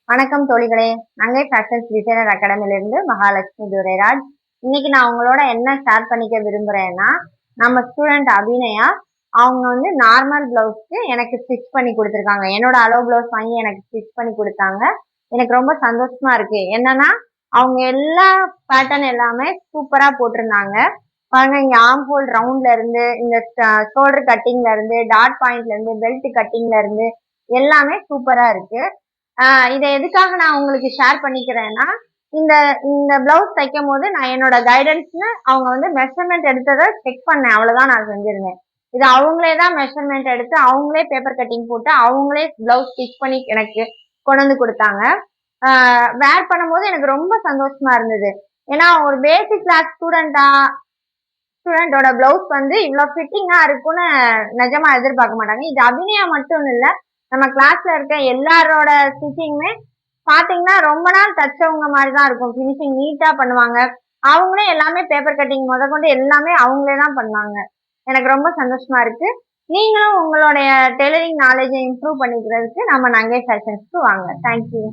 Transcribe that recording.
வணக்கம் தோழிகளே. நங்கை fashions designer அகாடமிலிருந்து Mahalakshmi Durairaj. இன்னைக்கு நான் உங்களோட என்ன ஷேர் பண்ணிக்க விரும்புறேன்னா, நம்ம ஸ்டூடெண்ட் அபிநயா அவங்க நார்மல் பிளவுஸ்க்கு எனக்கு ஸ்டிச் பண்ணி கொடுத்துருக்காங்க. என்னோட அளவு பிளவுஸ் வாங்கி எனக்கு ஸ்டிச் பண்ணி கொடுத்தாங்க. எனக்கு ரொம்ப சந்தோஷமா இருக்கு. என்னன்னா, அவங்க எல்லா பேட்டர்ன் எல்லாமே சூப்பரா போட்டிருந்தாங்க. பாருங்க, இங்க ஆர்ம் ஹோல் ரவுண்ட்ல இருந்து, இந்த ஷோல்டர் கட்டிங்ல இருந்து, டாட் பாயிண்ட்ல இருந்து, பெல்ட் கட்டிங்ல இருந்து எல்லாமே சூப்பரா இருக்கு. இதை எதுக்காக நான் உங்களுக்கு ஷேர் பண்ணிக்கிறேன்னா, இந்த இந்த பிளவுஸ் தைக்கும் போது நான் என்னோட கைடன்ஸ்னு அவங்க மெஷர்மெண்ட் எடுத்ததை செக் பண்ணேன். அவ்வளவுதான் நான் செஞ்சிருந்தேன். இது அவங்களே தான் மெஷர்மெண்ட் எடுத்து அவங்களே பேப்பர் கட்டிங் போட்டு அவங்களே பிளவுஸ் ஸ்டிச் பண்ணி எனக்கு கொண்டு வந்து கொடுத்தாங்க. வேர் பண்ணும்போது எனக்கு ரொம்ப சந்தோஷமா இருந்தது. ஏன்னா ஒரு பேசிக் கிளாஸ் ஸ்டூடெண்டோட பிளவுஸ் இவ்வளவு ஃபிட்டிங்கா இருக்கும்னு நிஜமா எதிர்பார்க்க மாட்டாங்க. இது அபிநயா மட்டும் இல்ல, நம்ம கிளாஸ்ல இருக்க எல்லாரோட ஸ்டிச்சிங்குமே பாத்தீங்கன்னா ரொம்ப நாள் தச்சவங்க மாதிரிதான் இருக்கும். ஃபினிஷிங் நீட்டா பண்ணுவாங்க. அவங்களே எல்லாமே பேப்பர் கட்டிங் முதற்கொண்டு எல்லாமே அவங்களே தான் பண்ணுவாங்க. எனக்கு ரொம்ப சந்தோஷமா இருக்கு. நீங்களும் உங்களுடைய டெய்லரிங் நாலேஜை இம்ப்ரூவ் பண்ணிக்கிறதுக்கு நம்ம நங்கை ஃபேஷன்ஸ்க்கு வாங்க. தேங்க்யூ.